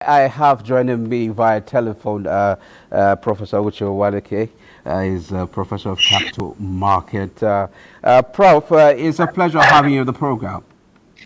I have joining me via telephone Professor Uche Uwaleke. He's a professor of capital market. Prof, it's a pleasure having you on the program.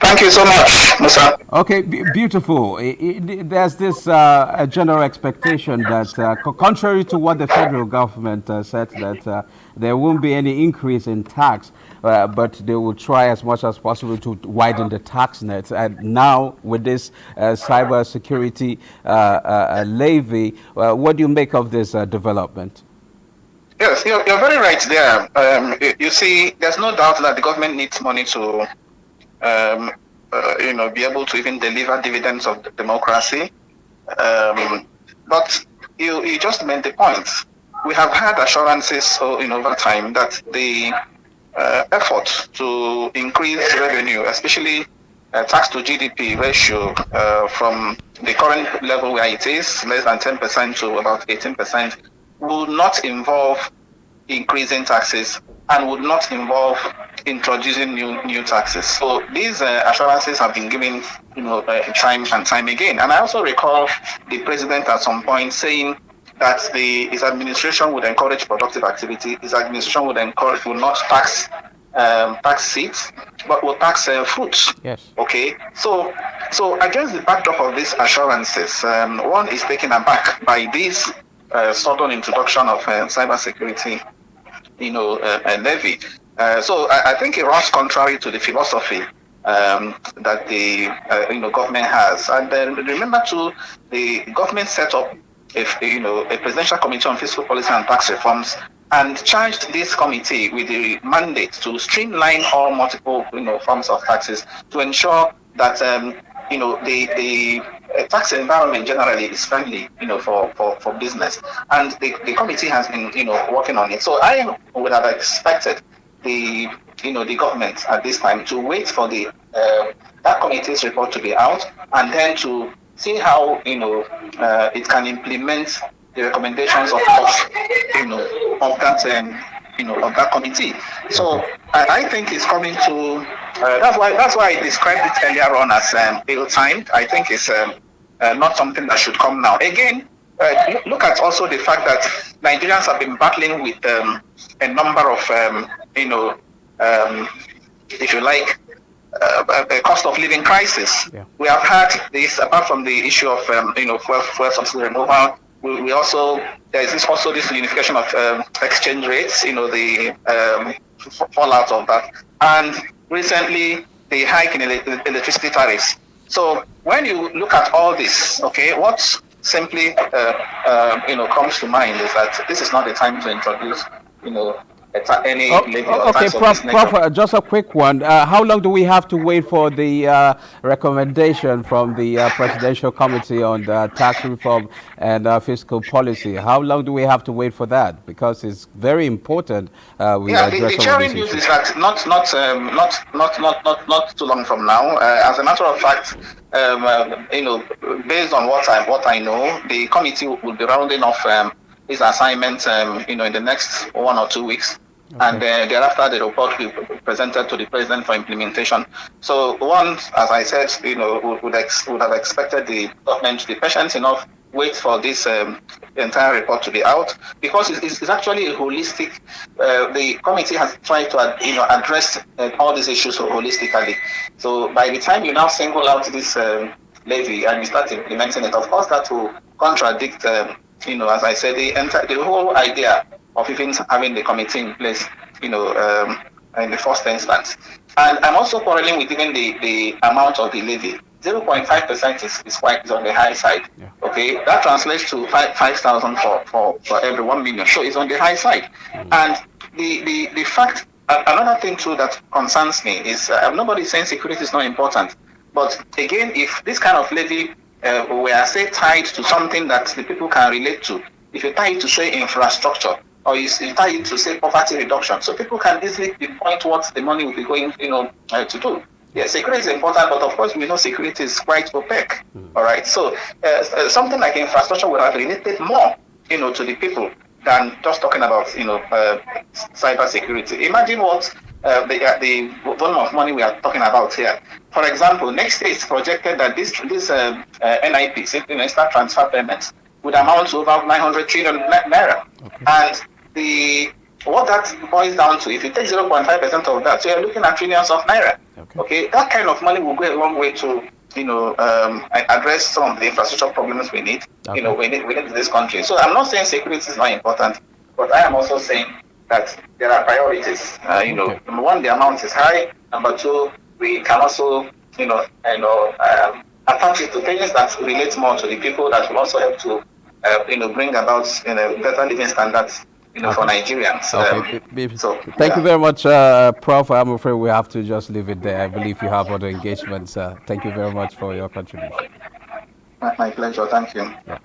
Thank you so much, Musa. Okay, beautiful. There's this a general expectation that, contrary to what the federal government said, that there won't be any increase in tax, but they will try as much as possible to widen the tax net. And now, with this cybersecurity levy, what do you make of this development? Yes, you're very right there. You see, there's no doubt that the government needs money to be able to even deliver dividends of democracy. But you just made the point. We have had assurances over time that the effort to increase revenue, especially tax to GDP ratio, from the current level where it is, less than 10% to about 18%, will not involve increasing taxes and would not involve introducing new taxes. So these assurances have been given, time and time again. And I also recall the president at some point saying that his administration would encourage productive activity. His administration would not tax seeds, but will tax fruits. Yes. Okay. So against the backdrop of these assurances, one is taken aback by this sudden introduction of cybersecurity, levy. So I think it runs contrary to the philosophy that the government has. And remember too, the government set up a presidential committee on fiscal policy and tax reforms, and charged this committee with the mandate to streamline all multiple forms of taxes to ensure that the tax environment generally is friendly for business, and the committee has been working on it. So I would have expected the government at this time to wait for the that committee's report to be out, and then to see how it can implement the recommendations of that committee. So I think it's coming to that's why I described it earlier on as ill-timed. I think it's not something that should come now. Again, look at also the fact that Nigerians have been battling with a number of if you like, a cost of living crisis. Yeah. We have had this, apart from the issue of fuel subsidy removal. We also there is also this unification of exchange rates. The fallout of that, and recently the hike in electricity tariffs. So when you look at all this, okay, what simply comes to mind is that this is not the time to introduce any levy or tax of this nature. Prof, just a quick one. How long do we have to wait for the recommendation from the Presidential Committee on the Tax Reform and Fiscal Policy? How long do we have to wait for that? Because it's very important. The cheering news is that not too long from now. As a matter of fact, based on what I know, the committee will be rounding off his assignment, in the next 1 or 2 weeks. Okay. And thereafter, the report will be presented to the president for implementation. So, one, as I said, would have expected the government to be patient enough, wait for this entire report to be out, because it's actually a holistic. The committee has tried to address all these issues holistically. So, by the time you now single out this levy and you start implementing it, of course, that will contradict. As I said, the whole idea of even having the committee in place, in the first instance. And I'm also quarreling with even the amount of the levy. 0.5% is on the high side. Yeah. Okay, that translates to 5,000 for every 1 million. So it's on the high side. Mm-hmm. And the fact, another thing too that concerns me is nobody's saying security is not important. But again, if this kind of levy we are say tied to something that the people can relate to. If you tie it to say infrastructure, or you tie it to say poverty reduction, so people can easily pinpoint what the money will be going, to do. Yes, security is important, but of course we know security is quite opaque. All right, so something like infrastructure would have related more, to the people than just talking about, cybersecurity. Imagine what the volume of money we are talking about here. For example, next year it's projected that this NIPs, instant transfer payments, would amount to over 900 trillion naira. Okay. And the what that boils down to, if you take 0.5% of that, so you're looking at trillions of naira. Okay, that kind of money will go a long way to address some of the infrastructure problems we need. Okay. We need in this country. So I'm not saying security is not important, but I am also saying that there are priorities. Number one, the amount is high. Number two, we can also attach it to things that relate more to the people, that will also help to bring about better living standards for Nigerians. Thank you very much, Prof. I'm afraid we have to just leave it there. I believe you have other engagements. Thank you very much for your contribution. My pleasure. Thank you. Yeah.